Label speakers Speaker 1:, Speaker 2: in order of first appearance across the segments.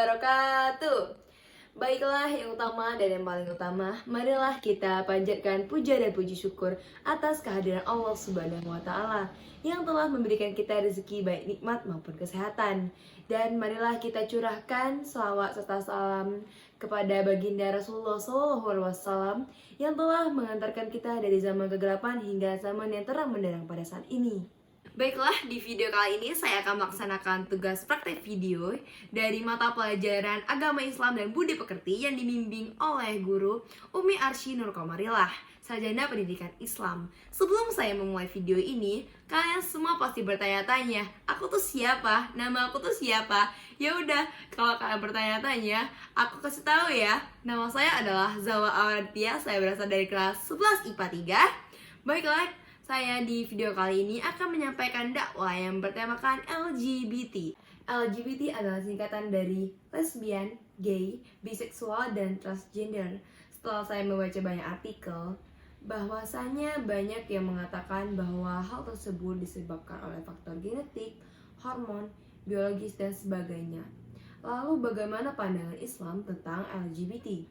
Speaker 1: wabarakatuh. Baiklah, yang utama dan yang paling utama, marilah kita panjatkan puja dan puji syukur atas kehadiran Allah Subhanahu wa Ta'ala yang telah memberikan kita rezeki baik nikmat maupun kesehatan. Dan marilah kita curahkan salawat serta salam kepada baginda Rasulullah SAW yang telah mengantarkan kita dari zaman kegelapan hingga zaman yang terang benderang pada saat ini. Baiklah, di video kali ini saya akan melaksanakan tugas praktek video dari mata pelajaran Agama Islam dan Budi Pekerti yang dibimbing oleh guru Umi Arsy Nur Komarilah, sarjana pendidikan Islam. Sebelum saya memulai video ini, kalian semua pasti bertanya-tanya, aku tuh siapa? Nama aku tuh siapa? Ya udah, kalau kalian bertanya-tanya, aku kasih tahu ya. Nama saya adalah Zawa Awantia, saya berasal dari kelas 11 IPA 3. Baiklah, saya di video kali ini akan menyampaikan dakwah yang bertemakan LGBT. LGBT adalah singkatan dari lesbian, gay, biseksual, dan transgender. Setelah saya membaca banyak artikel, bahwasanya banyak yang mengatakan bahwa hal tersebut disebabkan oleh faktor genetik, hormon, biologis, dan sebagainya. Lalu bagaimana pandangan Islam tentang LGBT?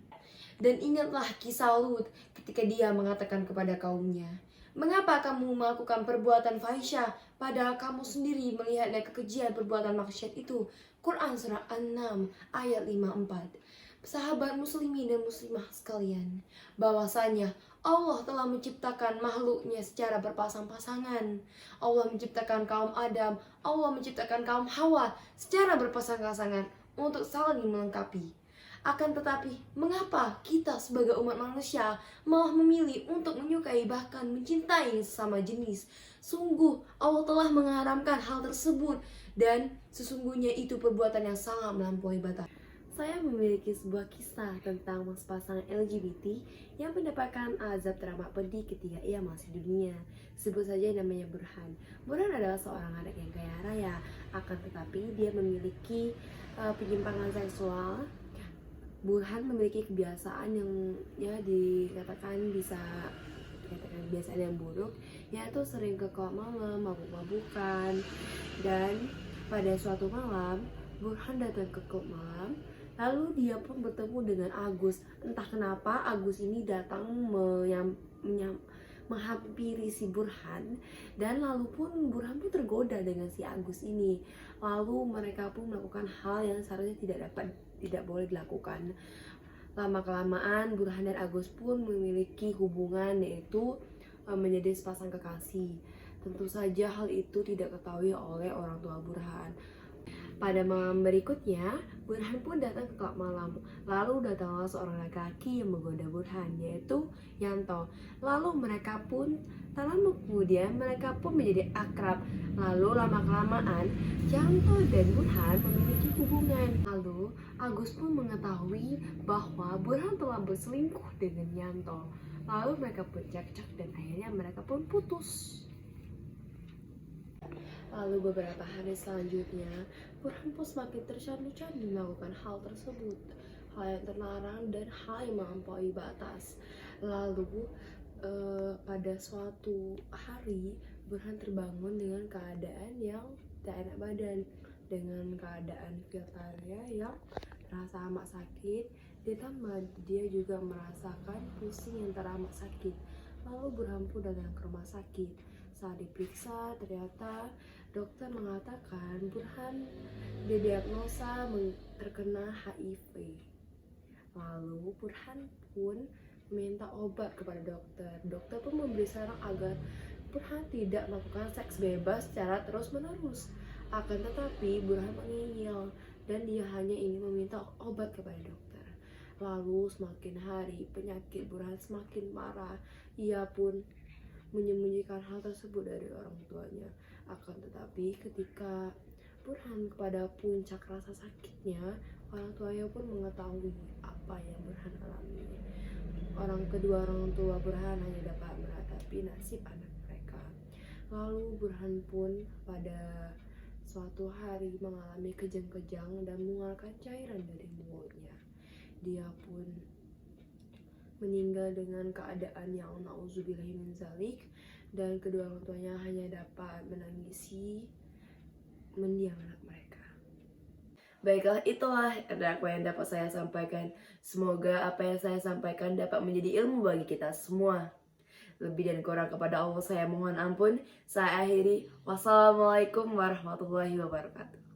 Speaker 1: Dan ingatlah kisah Lut ketika dia mengatakan kepada kaumnya, mengapa kamu melakukan perbuatan fahisyah padahal kamu sendiri melihatnya kekejian perbuatan maksiat itu? Quran surah An-Nam ayat 54. Sahabat muslimin dan muslimah sekalian, bahwasanya Allah telah menciptakan makhluknya secara berpasang-pasangan. Allah menciptakan kaum Adam, Allah menciptakan kaum Hawa secara berpasang-pasangan untuk saling melengkapi. Akan tetapi, mengapa kita sebagai umat manusia malah memilih untuk menyukai bahkan mencintai sesama jenis? Sungguh, Allah telah mengharamkan hal tersebut dan sesungguhnya itu perbuatan yang sangat melampaui batas. Saya memiliki sebuah kisah tentang pasangan LGBT yang mendapatkan azab teramat pedih ketika ia masih di dunia. Sebut saja namanya Burhan. Burhan adalah seorang anak yang kaya raya, akan tetapi dia memiliki penyimpangan seksual. Burhan memiliki kebiasaan yang dikatakan kebiasaan yang buruk, yaitu sering ke klub malam, mabuk-mabukan. Dan pada suatu malam, Burhan datang ke klub malam, lalu dia pun bertemu dengan Agus. Entah kenapa Agus ini datang menghampiri si Burhan, dan lalu pun Burhan pun tergoda dengan si Agus ini. Lalu mereka pun melakukan hal yang seharusnya tidak boleh dilakukan. Lama-kelamaan Burhan dan Agus pun memiliki hubungan, yaitu menjadi sepasang kekasih. Tentu saja hal itu tidak diketahui oleh orang tua Burhan. Pada malam berikutnya, Burhan pun datang ke klub malam. Lalu datanglah seorang laki-laki yang menggoda Burhan, yaitu Yanto. Lalu mereka pun, tak lama kemudian mereka pun menjadi akrab. Lalu lama-kelamaan, Yanto dan Burhan memiliki hubungan. Lalu Agus pun mengetahui bahwa Burhan telah berselingkuh dengan Yanto. Lalu mereka pun cekcok dan akhirnya mereka pun putus. Lalu beberapa hari selanjutnya, Burhan pun semakin tercandu-candu melakukan hal tersebut, hal yang terlarang dan hal yang melampaui batas. Lalu pada suatu hari, Burhan terbangun dengan keadaan yang tak enak badan, dengan keadaan filternya yang merasa amat sakit, ditambah dia juga merasakan pusing yang teramat sakit. Lalu Burhan pun datang ke rumah sakit. Saat diperiksa, ternyata dokter mengatakan Burhan didiagnosa terkena HIV. Lalu Burhan pun meminta obat kepada dokter. Dokter pun memberi saran agar Burhan tidak melakukan seks bebas secara terus-menerus. Akan tetapi Burhan mengeyel dan dia hanya ingin meminta obat kepada dokter. Lalu semakin hari penyakit Burhan semakin parah. Ia pun menyembunyikan hal tersebut dari orang tuanya. Akan tetapi ketika Burhan kepada puncak rasa sakitnya, orang tuanya pun mengetahui apa yang Burhan alami. Kedua orang tua Burhan hanya dapat meratapi nasib anak mereka. Lalu Burhan pun pada suatu hari mengalami kejang-kejang dan mengeluarkan cairan dari mulutnya. Dia pun meninggal dengan keadaan yang nauzubillahi min zalik, dan kedua orang tuanya hanya dapat menangisi mendiang anak mereka. Baiklah, itulah apa yang dapat saya sampaikan. Semoga apa yang saya sampaikan dapat menjadi ilmu bagi kita semua. Lebih dan kurang kepada Allah saya mohon ampun. Saya akhiri. Wassalamualaikum warahmatullahi wabarakatuh.